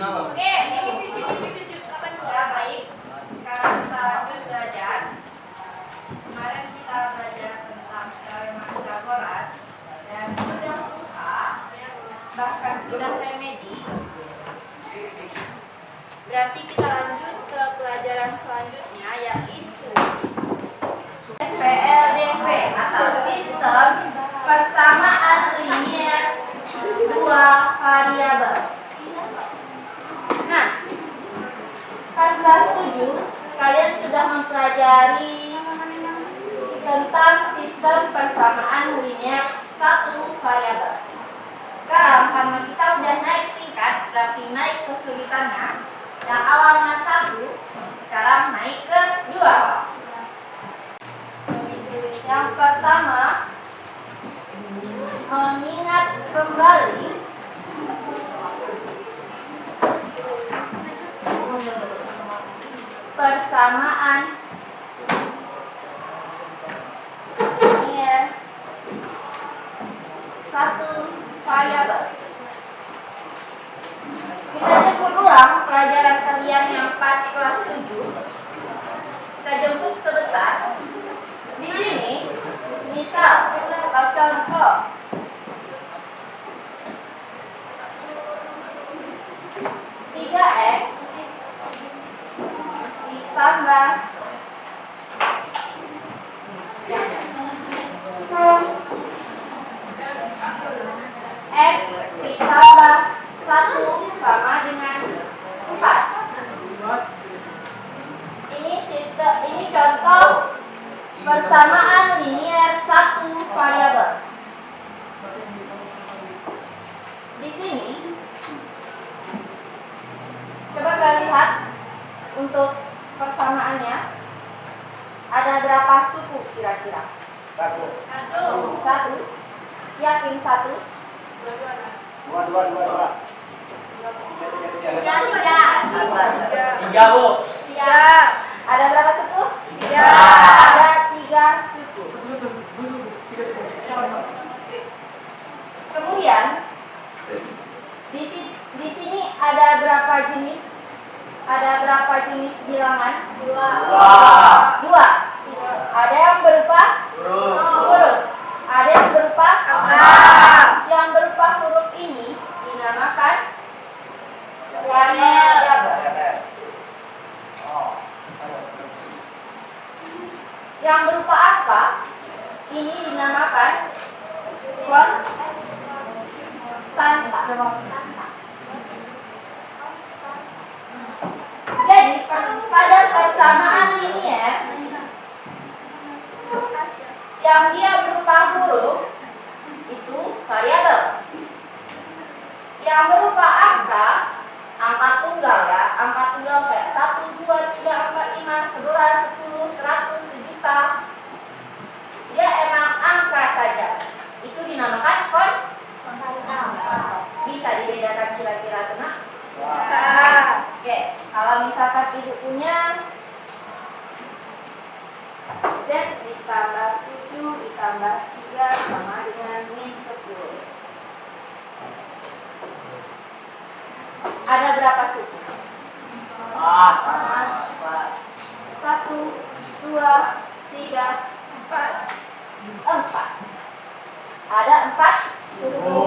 Oke, ini sisi ini 78 baik. Sekarang kita lanjut belajar. Kemarin kita belajar tentang teorema Pythagoras dan sudah buka, bahkan sudah remedi. Berarti kita lanjut ke pelajaran selanjutnya, yaitu SPLDV atau sistem persamaan linier dua variabel. Nah, pas kelas 7 kalian sudah mempelajari tentang sistem persamaan linier satu variabel. Sekarang karena kita udah naik tingkat, berarti naik kesulitannya. Yang awalnya 1, sekarang naik ke 2. Yang pertama, mengingat kembali persamaan linier satu variabel. Kita jemput ulang pelajaran kalian yang pas kelas 7. Kita jemput sebentar. Di sini, misal atau contoh, 3x ditambah x ditambah 1 sama dengan 4. Ini contoh persamaan linier satu variabel. Di sini coba kalian lihat untuk persamaannya ada berapa suku kira-kira? Satu. Yakin satu? Dua. Tiga, Bu. Ada berapa suku? 3. Tiga. Ada 3 suku. Kemudian di sini ada berapa jenis? Ada berapa jenis bilangan? 2. Ada yang berupa huruf. Ada yang berupa angka. Yang berupa huruf ini dinamakan variabel. Yang berupa angka ini dinamakan konstanta. Jadi pada persamaan linier yang dia berupa huruf itu variabel. Yang berupa angka tunggal ya, angka tunggal kayak 1, 2, 3, 4, 5, 11, 10, 100, 1.000.000. Dia emang angka saja. Itu dinamakan konstanta. Bisa dibedakan kira-kira kena? Bisa. Oke, kalau misalkan ibu punya Z ditambah 7 ditambah 3 sama dengan min 10. Ada berapa suku? 1, 2, 3, 4. Ada 4 suku.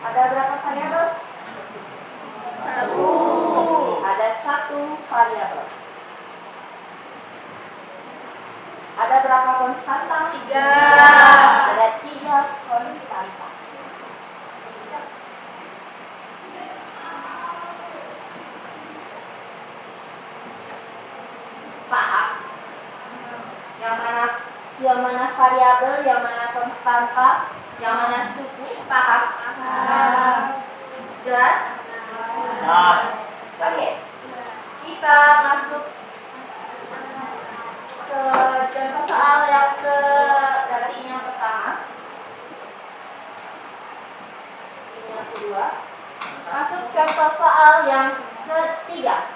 Ada berapa variabel? 1. Ada 1 variabel. Ada berapa konstanta? 3. Ada 3 konstanta. Paham? Yang mana variabel, yang mana konstanta, yang mana suku? Paham? Jelas? Oke. Kita masuk ke contoh soal yang berarti yang pertama. Ini yang kedua. Masuk contoh soal yang ketiga.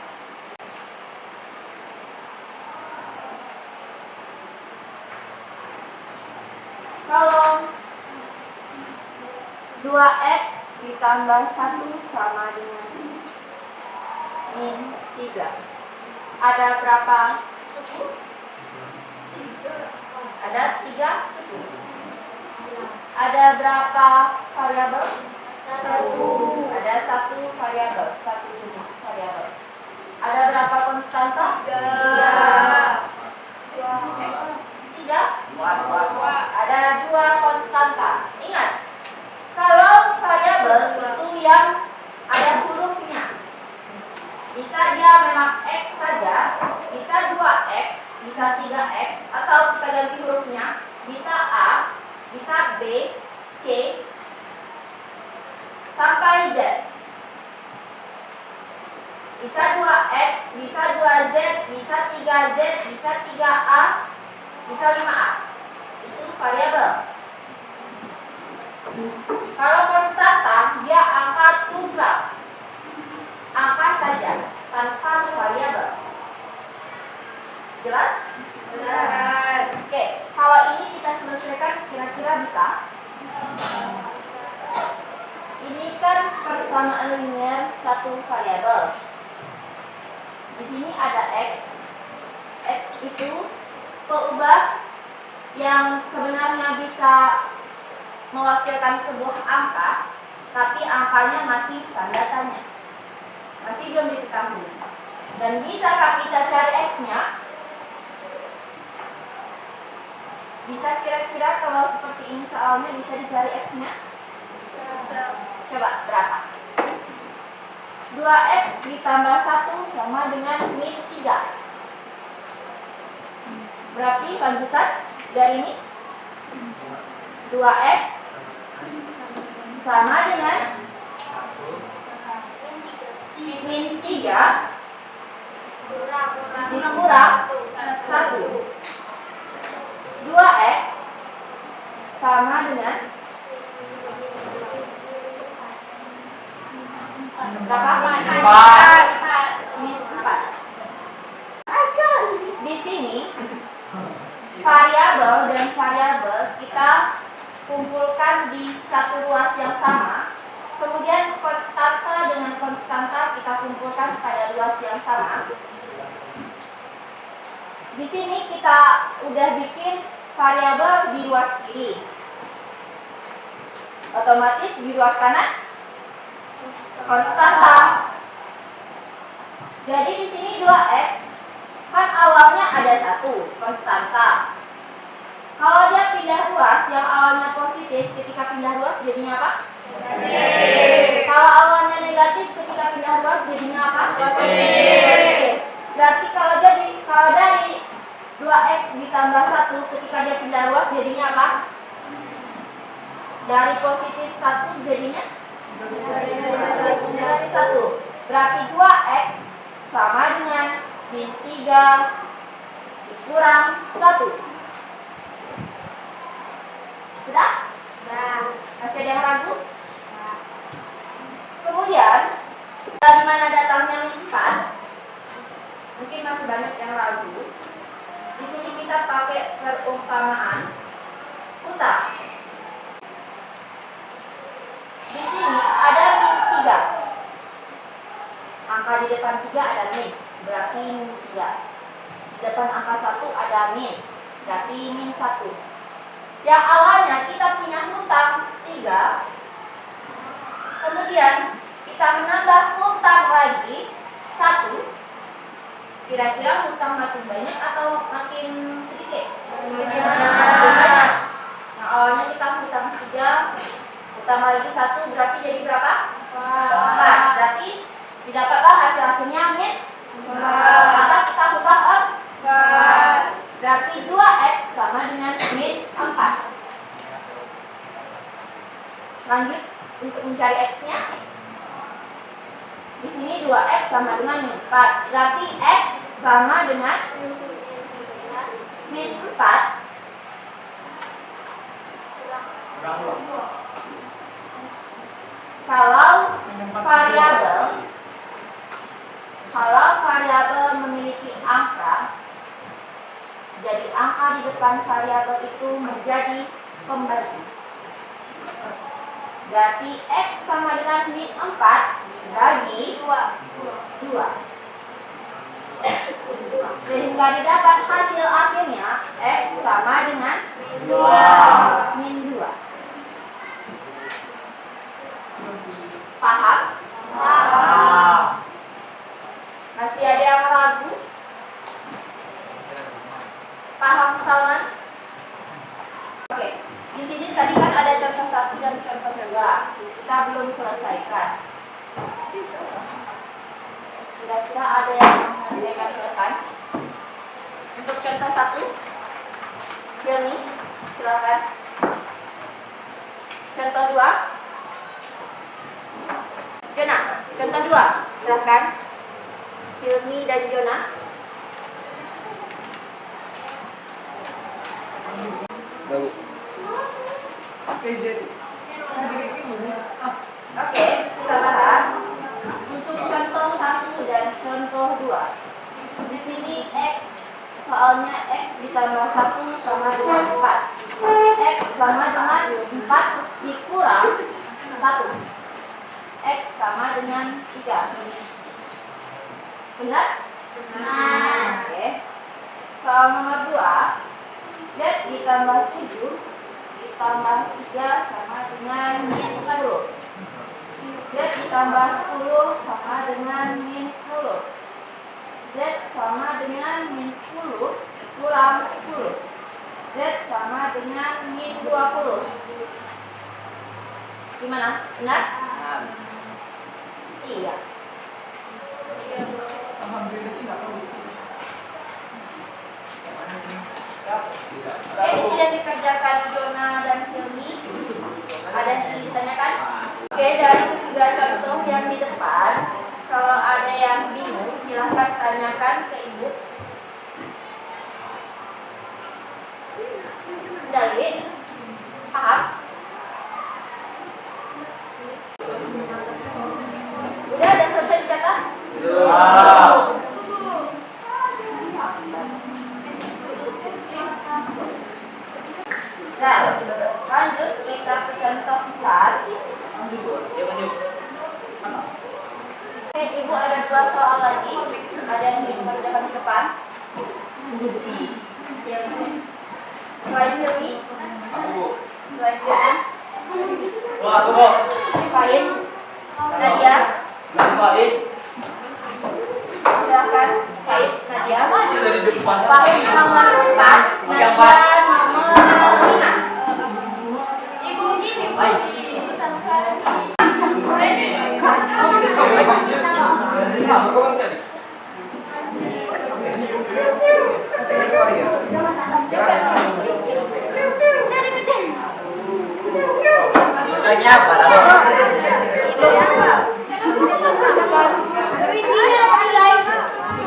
Kalau 2x ditambah 1 sama dengan min 3. Ada berapa suku? Ada 3 suku. Ada berapa variabel? 1. Ada 1 variabel, 1 jenis variabel. Ada berapa konstanta? 3. Ada 2 konstanta. Ingat, kalau variabel itu yang ada hurufnya. Bisa dia memang X saja, bisa 2X, bisa 3X, atau kita ganti hurufnya, bisa A, bisa B, C, sampai Z. Bisa 2X, bisa 2Z, bisa 3Z, bisa 3A, bisa 5A. Itu variabel. Kalau konstanta, dia angka tunggal. Angka saja, tanpa variabel. Jelas? Jelas. Oke, kalau ini kita selesaikan kira-kira bisa? Ini kan persamaan linear satu variabel. Di sini ada X. X itu peubah yang sebenarnya bisa mewakilkan sebuah angka, tapi angkanya masih tanda tanya. Masih belum diketahui. Dan bisakah kita cari X-nya? Bisa kira-kira kalau seperti ini soalnya bisa dicari X-nya? Bisa. Coba berapa? 2X ditambah 1 sama dengan min 3. Berarti lanjutan dari ini 2X sama dengan min 3 dikurang 1. 2X sama dengan berapa? Min 4. Di sini variabel dan variabel kita kumpulkan di satu ruas yang sama. Kemudian konstanta dengan konstanta kita kumpulkan pada ruas yang sama. Di sini kita udah bikin variabel di ruas kiri. Otomatis di ruas kanan konstanta. Jadi di sini 2X kan awalnya ada 1 konstanta. Kalau dia pindah ruas yang awalnya positif, ketika pindah ruas jadinya apa? Negatif. Kalau awalnya negatif, ketika pindah ruas jadinya apa? Positif. Berarti kalau dari 2X ditambah 1 ketika dia pindah ruas jadinya apa? Dari positif 1 jadinya negatif 1. Berarti 2X sama dengan min 3 dikurang 1. Sudah? Masih ada yang ragu? Kemudian dari mana datangnya min 4? Mungkin masih banyak yang ragu. Di sini kita pakai perumpamaan utang. Di sini ada min 3. Angka di depan 3 ada min, berarti min 3. Di depan angka 1 ada min, berarti min 1. Yang awalnya kita punya hutang 3, kemudian kita menambah hutang lagi 1. Kira-kira hutang makin banyak atau makin sedikit? Makin banyak. Yang awalnya kita hutang 3, hutang lagi 1, berarti jadi berapa? 4. Berarti didapatlah hasil akhirnya min 4. Maka kita hutang 4. Berarti 2X sama dengan min 4. Lanjut untuk mencari X-nya. Di sini 2X sama dengan min 4. Berarti X sama dengan min 4. Kalau variabel memiliki angka, jadi angka di depan variabel itu menjadi pembagi. Berarti X sama dengan min 4 dibagi 2. Sehingga didapat hasil akhirnya X sama dengan min 2. Paham? Masih ada yang ragu? Paham Salman? Oke. Di sini tadi kan ada contoh 1 dan contoh 2. Kita belum selesaikan. Kira-kira ada yang menyelesaikan silakan. Untuk contoh 1, Hilmi, silakan. Contoh 2, Jona. Contoh 2, silakan. Hilmi dan Jona. Oke, kita bahas untuk contoh 1 dan contoh 2. Di sini X, soalnya X ditambah 1 sama dengan 4. X sama dengan 4 dikurang 1. X sama dengan 3. Benar? Benar. Oke. Soal nomor 2, Z ditambah 7 ditambah 3 sama dengan min 10. Z ditambah 10 sama dengan min 10. Z sama dengan min 10 kurang 10. Z sama dengan min 20. Gimana? Benar? Iya. Ini yang dikerjakan Jona dan Hilmi. Ada yang ditanyakan? Oke, dari ketiga contoh yang di depan, kalau ada yang bingung, silahkan tanyakan ke ibu. David, paham? Udah ada selesai dicatat? Nah, lanjut kita ke contoh 4. Oke, ibu ada 2 soal lagi. Ada yang dikerjakan di depan. Selain Hilmi, selain Hilmi, Fain, Nadia, silakan. Fain, Nadia, Fain nomor 4, Nadia nomor 5. Ibu Tanya apa lah?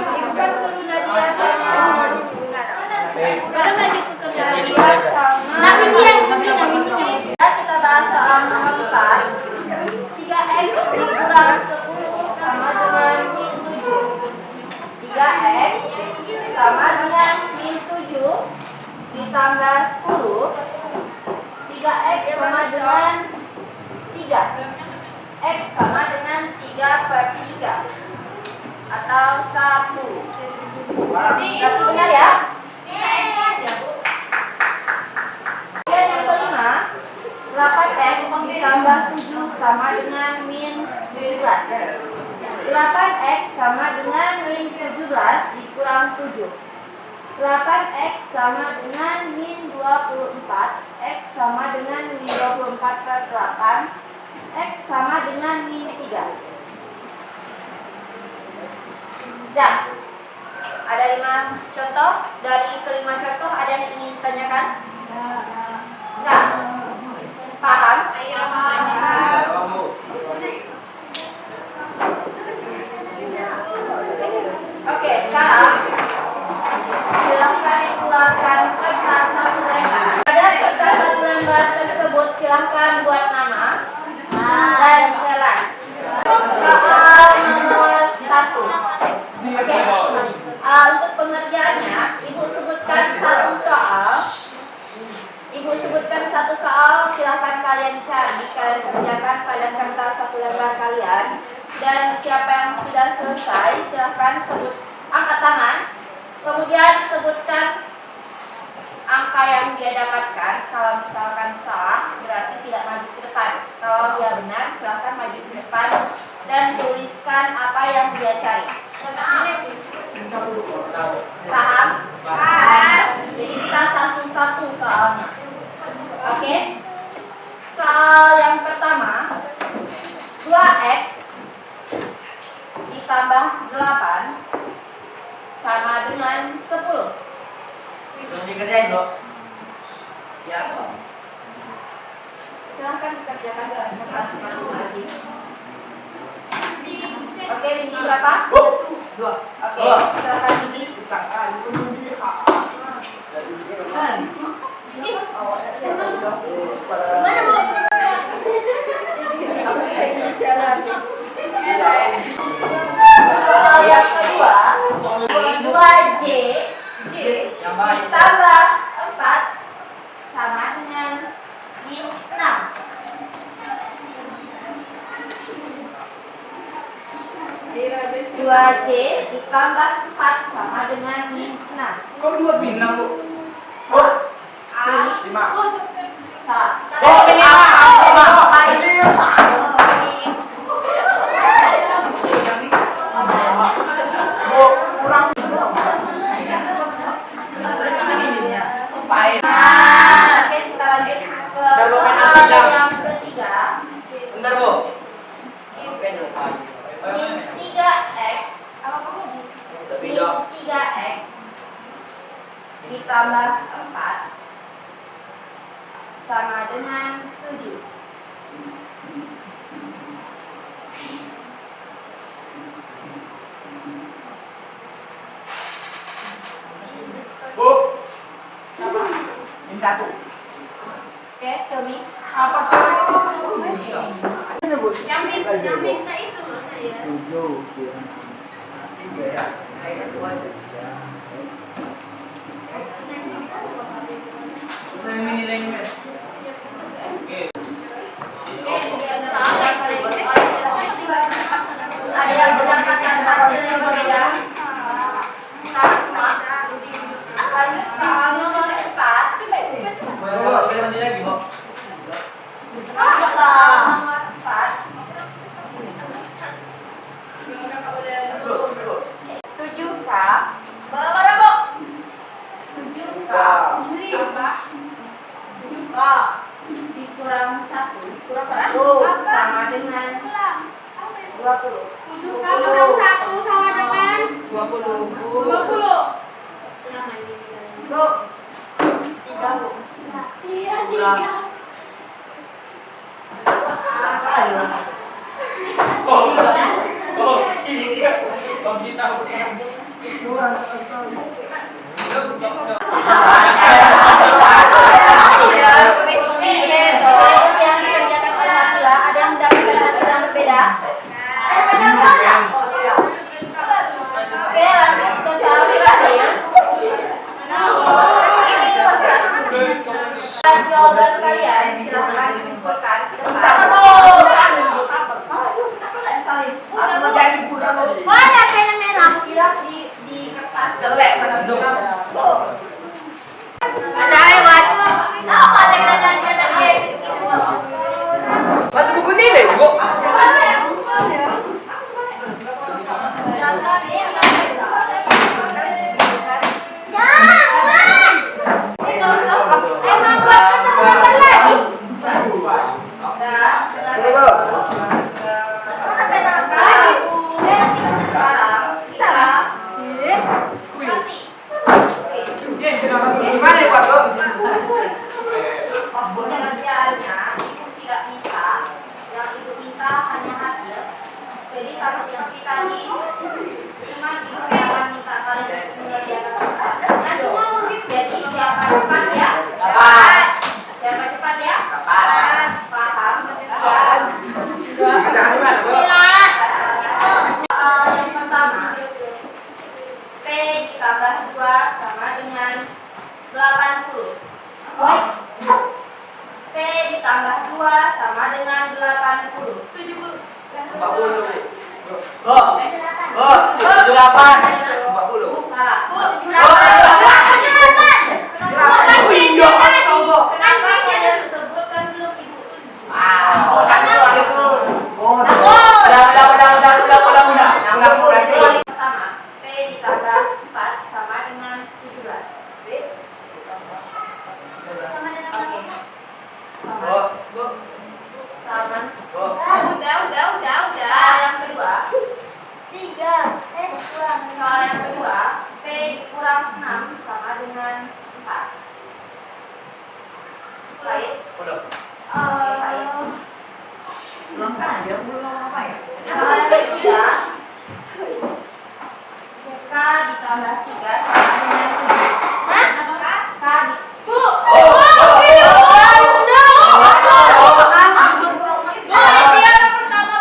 Ibu kan suruh Nadia sama kita bahas soal nomor 4. 3x dikurang 10 sama dengan min 7. 3x sama dengan min 7 ditambah 10. 3x sama dengan 3. X sama dengan 3/3 atau 1. Itu benar ya? Kemudian yang kelima, 8x ditambah 7 sama dengan min 17. 8x sama dengan min 17 dikurang 7. 8x sama dengan min 24. X sama dengan min 24/8. X sama dengan min 3. Dan ada 5 contoh. Dari kelima contoh ada yang ingin ditanyakan? Enggak. Paham? Oke, sekarang silahkan keluarkan kertas 1 lembar. Pada kertas 1 lembar tersebut silahkan buat nama dan kelas. Soal nomor 1. Oke. Untuk pengerjaannya, Ibu sebutkan satu soal. Ibu sebutkan satu soal, silahkan kalian cari kalian. Dan siapa yang sudah selesai, silahkan angkat tangan. Kemudian sebutkan angka yang dia dapatkan. Kalau misalkan salah, berarti tidak maju ke depan. Kalau dia benar, silahkan maju ke depan dan tuliskan apa yang dia cari. Paham? Paham. Jadi kita satu-satu soalnya. Oke? Soal yang pertama, 2x ditambah 8 sama dengan 10. Belum dikerjain, Bro. Ya. Silahkan dikerjakan dalam kertas masing-masing. Oke, Bindi berapa? 2. Oke, silahkan Bindi. Gimana, Bu? Soal yang kedua, 2J ditambah 4 sama dengan min 6. 2J ditambah 4 sama dengan min 6. Kok 2 bintang, Bu? Salah. 5. Salah. Oh, ini 5. Kurang. Oke, kita lanjut ke soal yang ketiga. Bentar, Bu. Min 3x min 3x ditambah 4 sama dengan 7. Bu. Min 1. Oke, Tommy. Apa sih? Ini, Bu. Yang minta itu mana ya? 7. 3 ya. Ada yang mendapatkan hasil yang berbeda? Salah semua. Lanjut soal nomor 4. Boleh mandi lagi, Bu. Soal nomor 4. 7K. Berapa, Bu? 7K. Tambah. Dikurang 1 Kurang berapa? sama dengan 20. 7 kurang 1 sama dengan 20. 20. Bu. 3, Bu. Iya, 3. Yang dikerjakan oleh Atila, ada yang mendapatkan hasil yang berbeda? Oke, lanjut ke soal terakhir. Jawaban kalian silahkan diinputkan ke depan. Salim. Mana pena merah? Kira di kertas. Jelek mana dong? Ada lewat. Apa dengan dia? Batu buku nilai, Bu. Gimana ya, Pak? Pengerjaannya ibu tidak minta, yang ibu minta hanya hasil. Jadi sama seperti tadi, cuma ibu yang akan minta kalian mengerjakan cepat. Jadi siapa cepat ya? Cepat. Siapa cepat ya? Cepat. Paham? Ya. Bismillah. Soal yang pertama, P ditambah 2 sama dengan 80. P ditambah 2 sama dengan 80. 70. 40. Bu. Bu. 78. 40. Salah. Oh iya, astaga. Kenapa saya sebutkan belum ibu tunjuk? Oh, Karena Udah. pertama, P ditambah 4 sama dengan 17. Sama dengan Oke. Bu. Sama. Bu. udah. Soal yang kedua, 3. Kurang. soal yang kedua, P dikurang 6 sama dengan 4. Baik. Udah. Belum kan dia belum apa ya? Soal yang ketiga, K ditambah 3 sama dengan 7. K di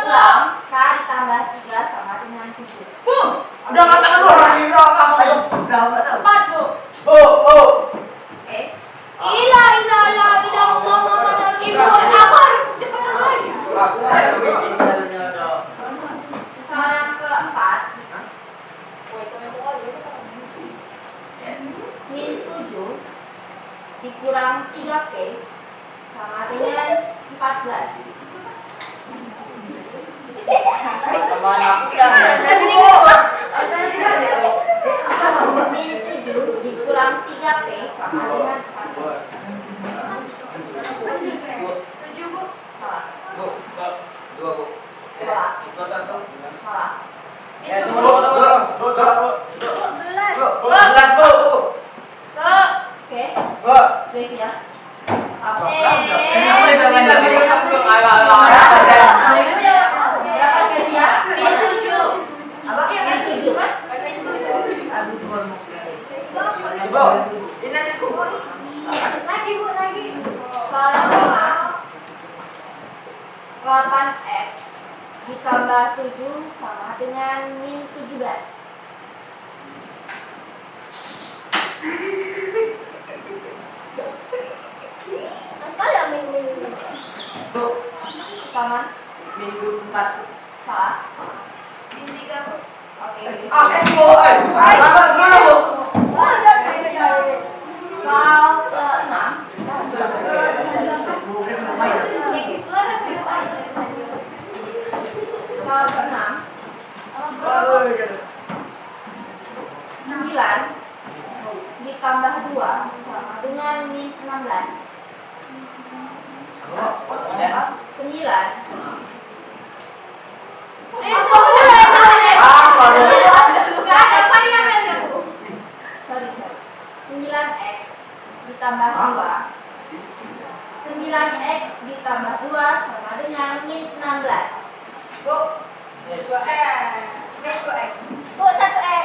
ulang, K ditambah 3 sama dengan 7. Udah katakan lu orang Ira kamu. Ayo. Udah, udah. 4, Bu. Bu. Bu. Oke. Ibu, aku harus cepetan lagi. Soal yang keempat, min 7 dikurang 3P sama dengan 14. Sama aku dah. Min 7 dikurang 3P sama dengan 14. Salah. Bu. 2, Bu. Salah. 21. Salah. Ya, tunggu. Bu. 11. 11, Bu. Oke. Bu. Grace ya. Kenapa Eh. ditanya lagi? Ayo. Berapa Grace ya? Min 7. Apa? Min 7 kan? Aduh, Tuhan mau sekali. Bu. Ini nanti kubur. Lagi, Bu, lagi. Soal yang kelima, 8X ditambah 7 sama dengan min 17. Sekali ya, Min. Bu, Sama? minggu 4. Salah? Min 3, Bu. Oke. Ah, Bu. Lambat dulu, Bu. Oh, jangan. Soal ke-6, soal ke-6, 9 ditambah 2 sama dengan min 16. 9 sorry 9x ditambah 2 9x ditambah 2 sama dengan min 16. Bu. Bu, 1X.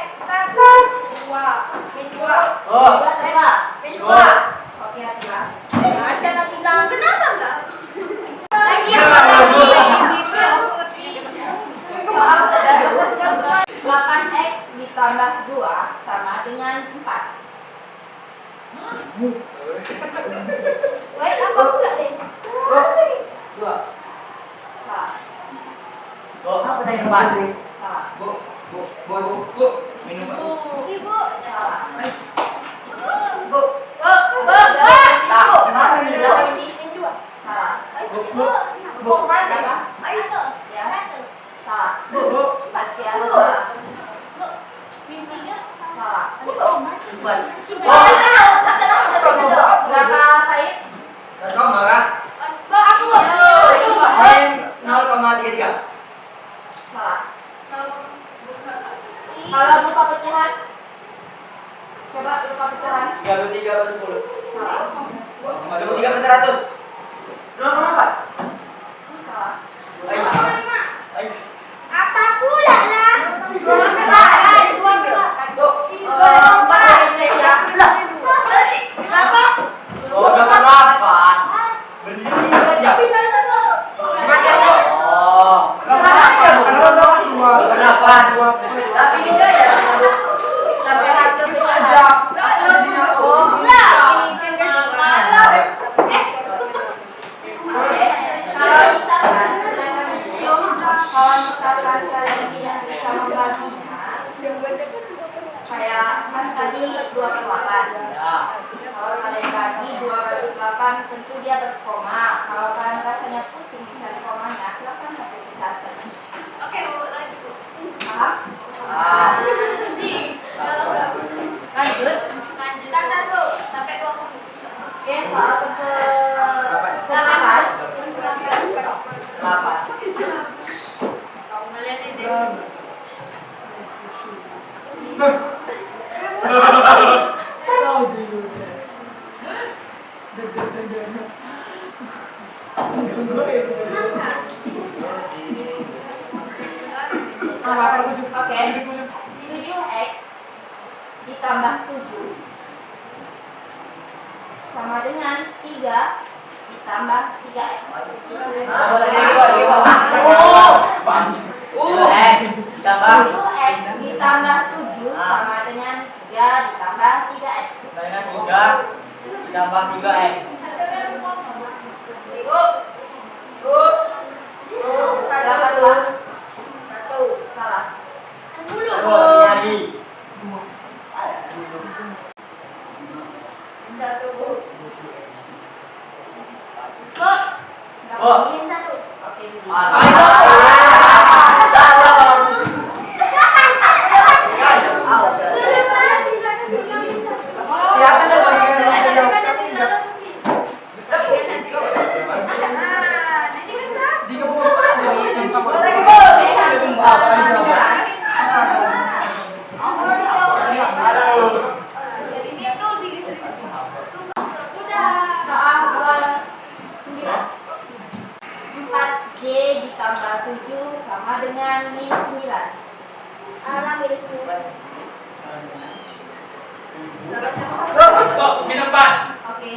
2. Min 2. Bu. Dua coba. Min Bu. 2. Oke Atila. Aja nanti bilang, kenapa enggak? Lagi Iya, yang Bu. Soal ke-8 8x ditambah 2 sama dengan 4. Wait, apa pula deh? Bu. 2. Salah. Bu. Apa tadi depan? Salah. Bu. Bu. Minum, Pak. Ibu. Salah. Bu. Kenapa ini? Min 2. Salah. Ibu. Bu. Berapa? Ayo. Ya. 1. Salah. Bu. Saskia salah. Min 3. Salah. Buat. Berapa Said? Kamu marah? Bu, aku. Min 0,33. Salah. Kalau berupa pecahan, coba berupa pecahan. 33/10. Salah. 23/100. 0,4. Salah. Ayo. Apa pula lah? 2. Bu. Empat dari Grace ya. Berapa? Oh, 88. Berdiri aja. Oh. Kenapa? Tapi dia ya Sampai hasil pecahan. Kalau misalkan 2/8. Ya. Kalau kalian bagi 2/8 tentu dia berkoma. Kalau kalian rasanya pusing mencari komanya, silakan sampai pecahan saja. Oke, Bu, lanjut, Bu. Paham? Ah. Lanjut. Lanjutkan 1 sampai 20. Oke, soal ke-8. 8. Kamu lihat ini. Oke. 7x ditambah 7 sama dengan 3 ditambah 3x. Tambah 7x ditambah 7 sama dengan 3 ditambah 3x. dengan 3 ditambah 3x. Satu. Salah. Nyari. Ingin 1. Oke, Budi. Soal ke-9. 4J ditambah 7 sama dengan minus 9. Minum Pak. Oke.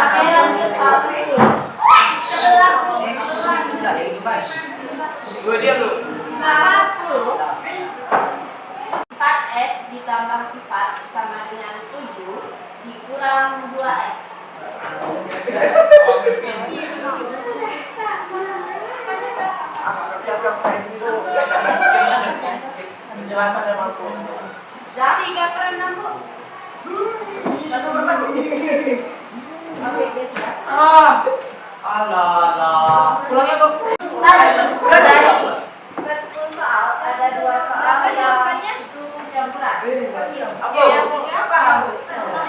Oke, lanjut soal ke-10. 2 dia tuh. Soal 10. 4S ditambah 4 sama dengan 7 dikurang 2S. Penjelasan yang mampu. Sudah? 3/6, Bu. Satu berapa tuh? Oke, dia sudah. Alah. Pulangnya tuh. Tadi dari ke-10 soal ada 2 soal Apa yang jawabannya? itu campuran. Iya, Bu. Iya, Pak. Sama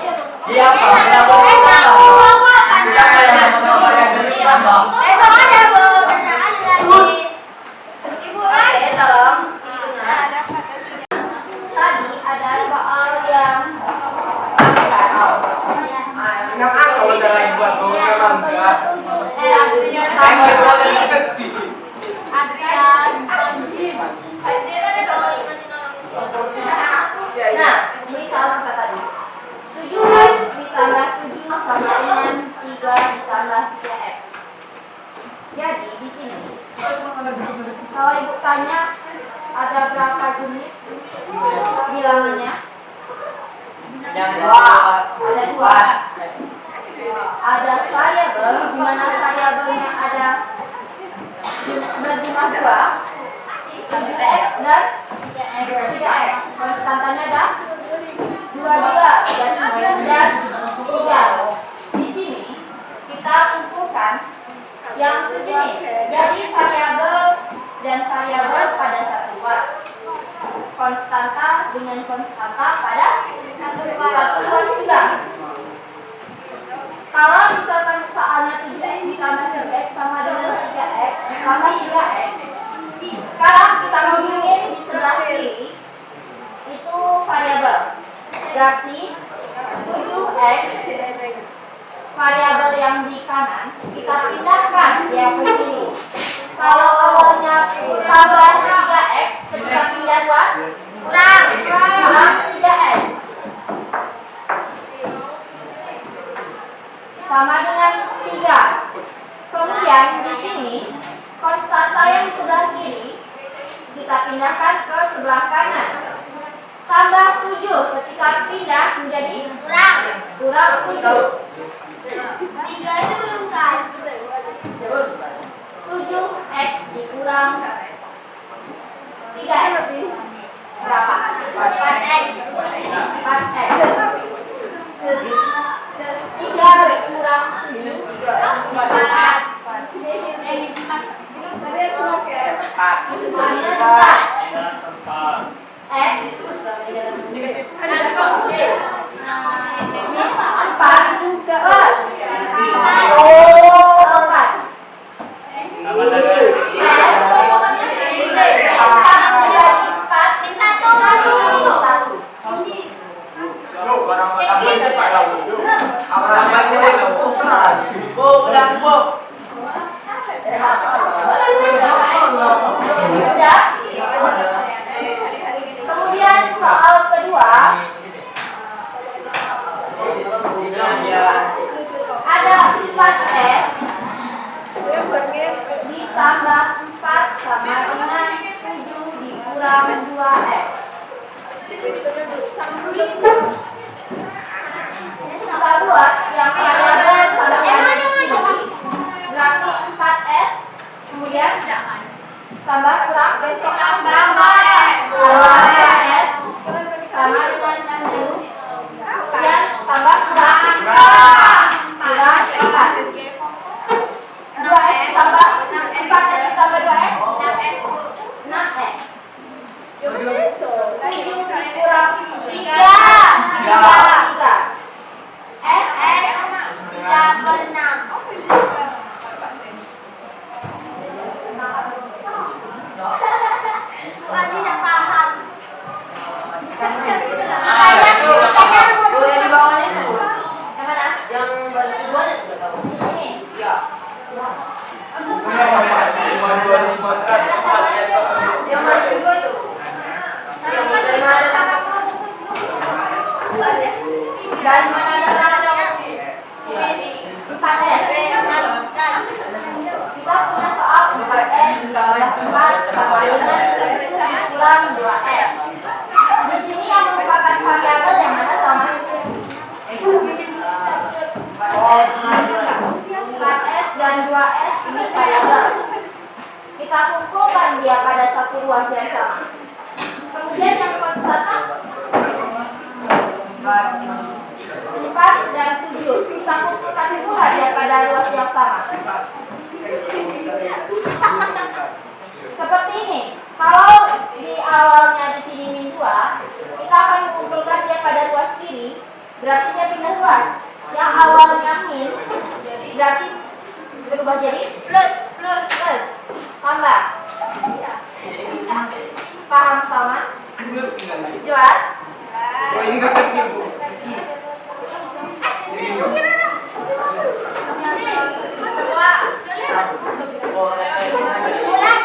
aja, Bu. Pertanyaan lagi. Ibu, Oke, tolong diingat. Tadi ada soal yang campuran. Yang A kalau jalan buat program enggak. Adrian. Adrian ada dong ingetin orang. Nah, ini soal kita tadi. 7x ditambah 7 sama dengan 3 ditambah 3x. Jadi di sini kalau ibu tanya ada berapa jenis bilangannya? Yang kedua. Ada 2. Ada variabel di mana variabelnya ada berjumlah 2, 7x dan 3x. Konstantanya ada 2 juga dan 3. Di sini kita kumpulkan yang sejenis. Jadi variabel dan variabel pada satu luas. Konstanta dengan konstanta pada satu luas juga. Kalau misalkan soalnya 7x ditambah 3x sama dengan 3x ditambah 3x. Sekarang kita ngomongin di sebelah kiri itu variabel. Berarti 7x variabel yang di kanan kita pindahkan yang ke sini. Kalau awalnya tambah 3x ketika pindah luas kurang 3x. Sama dengan 3. Kemudian di sini konstanta yang sebelah kiri kita pindahkan ke sebelah kanan. tambah 7 ketika pindah menjadi Kurang. kurang 7. 3 itu turunkan. 7x dikurang 3x berapa? 4x. 4x. 3 dikurang 7 X 4 juga. Oh, 4. Kemudian soal kedua ada 4S ditambah 4 sama dengan 7 dikurang 2S. Kita buat yang variabel sama dengan ini. Berarti 4S kemudian tambah kurang tambah S sama dengan 7 kemudian tambah kurang 4 2S tambah 4S tambah 2S 6S 7 dikurang 3 S 3/6. Bu Aji tidak paham. Yang di bawahnya itu. yang mana? Yang baris keduanya juga tahu. Ini Iya. Yang baris kedua itu. Yang dari mana? dari mana ada 4S kita punya soal 4S ditambah 4 sama dengan 7 kurang 2S. Di sini yang merupakan variabel yang mana sama? 4S dan 2S ini variabel. Kita kumpulkan dia pada satu ruas yang sama. Kemudian yang konstan 4 dan 7 kita kumpulkan pula dia pada ruas yang sama. Seperti ini. Kalau di awalnya di sini min 2, kita akan mengumpulkan dia pada ruas kiri, berarti dia pindah ruas. Yang awalnya min, berarti berubah jadi plus. Tambah. Paham sama? Jelas? Oh, ini nggak penting, Bu. Bulan